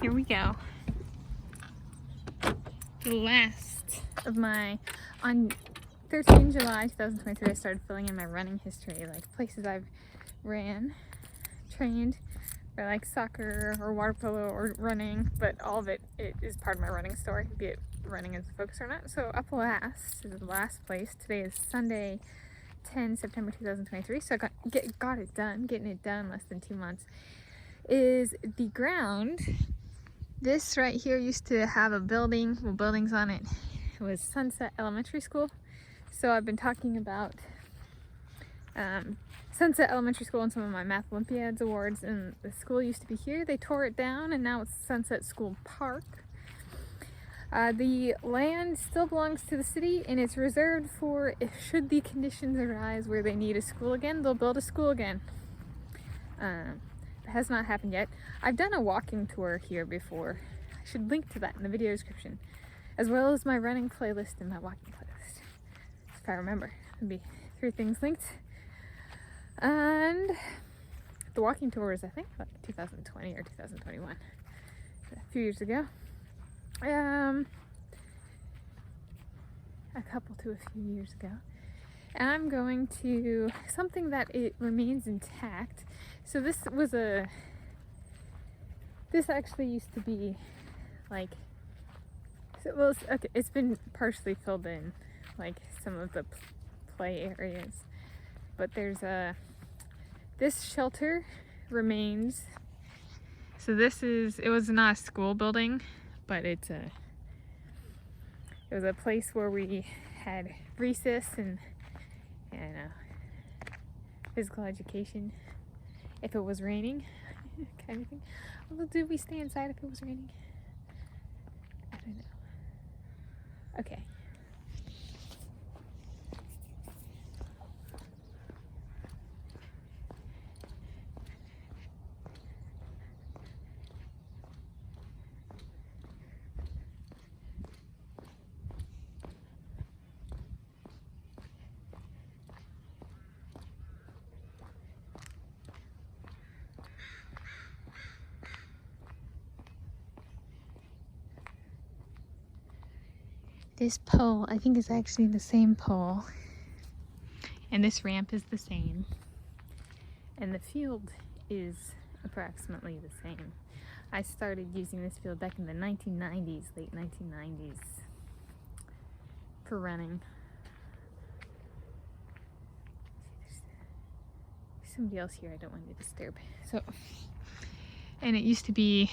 Here we go. The last of on 13 July 2023, I started filling in my running history, like places I've trained, for like soccer or water polo or running, but all of it is part of my running story, be it running as a focus or not. So up last is the last place. Today is Sunday, 10 September 2023, so I got it done, getting it done less than 2 months, is the ground. This right here used to have a building, well, buildings on it. It was Sunset Elementary School. So I've been talking about Sunset Elementary School and some of my Math Olympiads awards, and the school used to be here. They tore it down and now it's Sunset School Park. The land still belongs to the city and it's reserved for, if should the conditions arise where they need a school again, they'll build a school again. It has not happened yet. I've done a walking tour here before. I should link to that in the video description, as well as my running playlist and my walking playlist. If I remember, it'll be 3 things linked. And the walking tour is, I think, like 2020 or 2021, a few years ago. A couple to a few years ago. And I'm going to something that it remains intact. So this actually used to be like, okay, it's been partially filled in, like some of the play areas, but there's this shelter remains. So it was not a school building, but it was a place where we had recess and physical education if it was raining, kind of thing. Although, did we stay inside if it was raining? I don't know. Okay. This pole, I think, is actually the same pole, and this ramp is the same, and the field is approximately the same. I started using this field back in the 1990s, late 1990s, for running. There's somebody else here I don't want to disturb. And it used to be,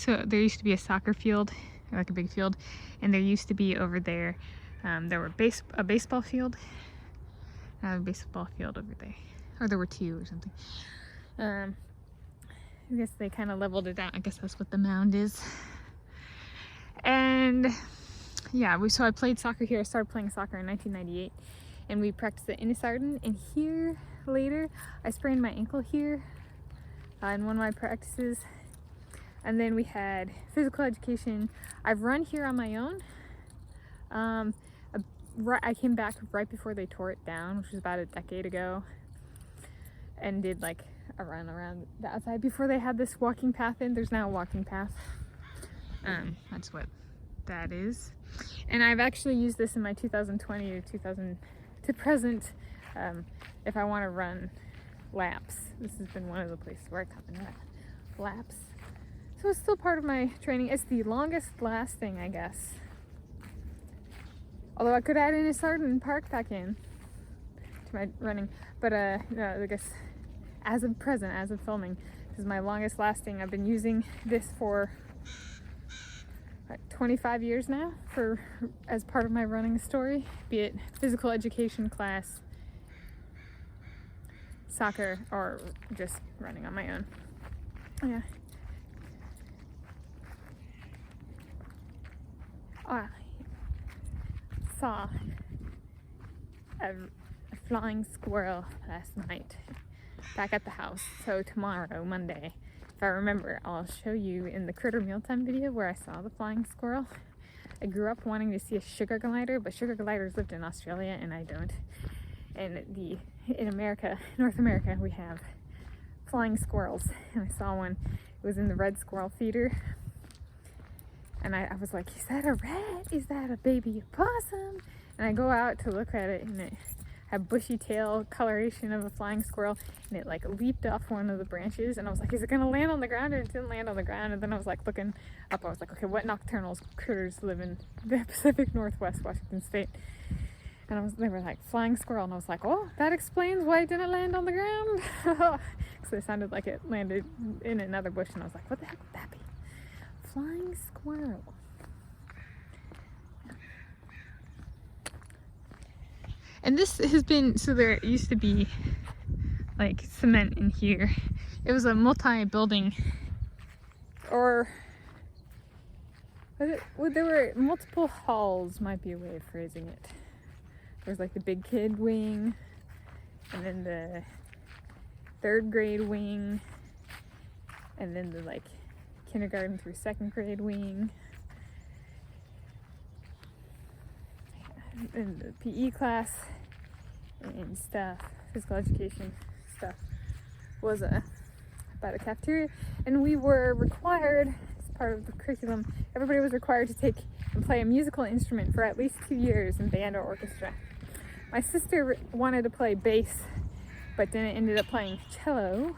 there used to be a soccer field, or like a big field, and there used to be over there, there were a baseball field, a baseball field over there, or there were 2 or something. I guess they kind of leveled it out. I guess that's what the mound is. And yeah, so I played soccer here. I started playing soccer in 1998, and we practiced at Innisarden. And here later, I sprained my ankle here in one of my practices. And then we had physical education. I've run here on my own. I came back right before they tore it down, which was about a decade ago, and did like a run around the outside before they had this walking path in. There's now a walking path. That's what that is. And I've actually used this in my 2020 to present, if I want to run laps. This has been one of the places where I come in laps. So it's still part of my training. It's the longest lasting, I guess. Although I could add in a Innisarden Park back in to my running. But no, I guess as of present, as of filming, this is my longest lasting. I've been using this for 25 years now as part of my running story, be it physical education class, soccer, or just running on my own. Yeah. I saw a flying squirrel last night back at the house. So tomorrow, Monday, if I remember, I'll show you in the Critter Mealtime video where I saw the flying squirrel. I grew up wanting to see a sugar glider, but sugar gliders lived in Australia and I don't. And in America, North America, we have flying squirrels. And I saw one. It was in the Red Squirrel Theater And I was like, is that a rat? Is that a baby opossum? And I go out to look at it, and it had bushy tail coloration of a flying squirrel, and it like leaped off one of the branches, and I was like, is it gonna land on the ground? And it didn't land on the ground. And then I was like looking up, I was like, okay, what nocturnal critters live in the Pacific Northwest, Washington State? And they were like, flying squirrel. And I was like, oh, that explains why it didn't land on the ground. Because it sounded like it landed in another bush, and I was like, what the heck would that be? Flying squirrel. And this has been, so there used to be like cement in here. It was a multi-building, or was it, well, there were multiple halls, might be a way of phrasing it. There was like the big kid wing, and then the 3rd grade wing, and then the like kindergarten through 2nd grade wing, and the PE class and stuff, physical education stuff, was about a cafeteria. And we were required, as part of the curriculum, everybody was required to take and play a musical instrument for at least 2 years in band or orchestra. My sister wanted to play bass, but then it ended up playing cello.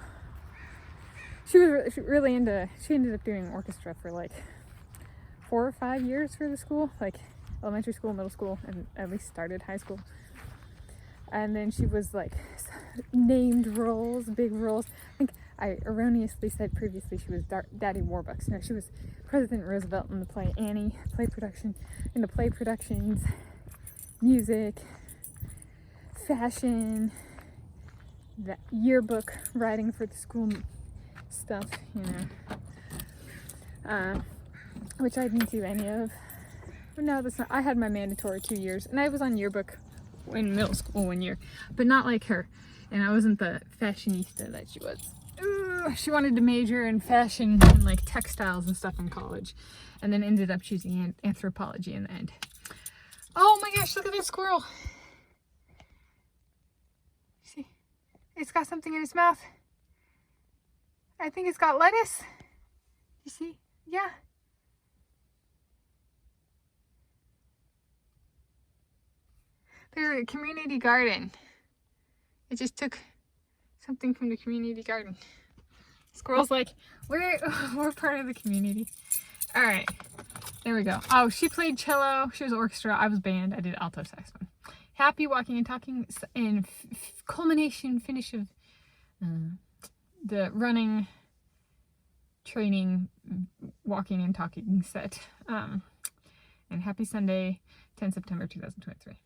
She ended up doing orchestra for like 4 or 5 years for the school, like elementary school, middle school, and at least started high school. And then she was like named roles, big roles. I think I erroneously said previously she was Daddy Warbucks. No, she was President Roosevelt in the play Annie, play productions, music, fashion, the yearbook writing for the school stuff, you know, which I didn't do any of. But no, that's not. I had my mandatory 2 years, and I was on yearbook in middle school 1 year, but not like her. And I wasn't the fashionista that she was. She wanted to major in fashion and like textiles and stuff in college, and then ended up choosing anthropology in the end. Oh my gosh, look at this squirrel. See, it's got something in its mouth. I think it's got lettuce. You see? Yeah. There's a community garden. It just took something from the community garden. Squirrel's like, we're part of the community. All right, there we go. Oh, she played cello. She was orchestra. I was band. I did alto saxophone. Happy walking and talking, and finish of the running, training, walking and talking set. And happy Sunday, 10 September 2023.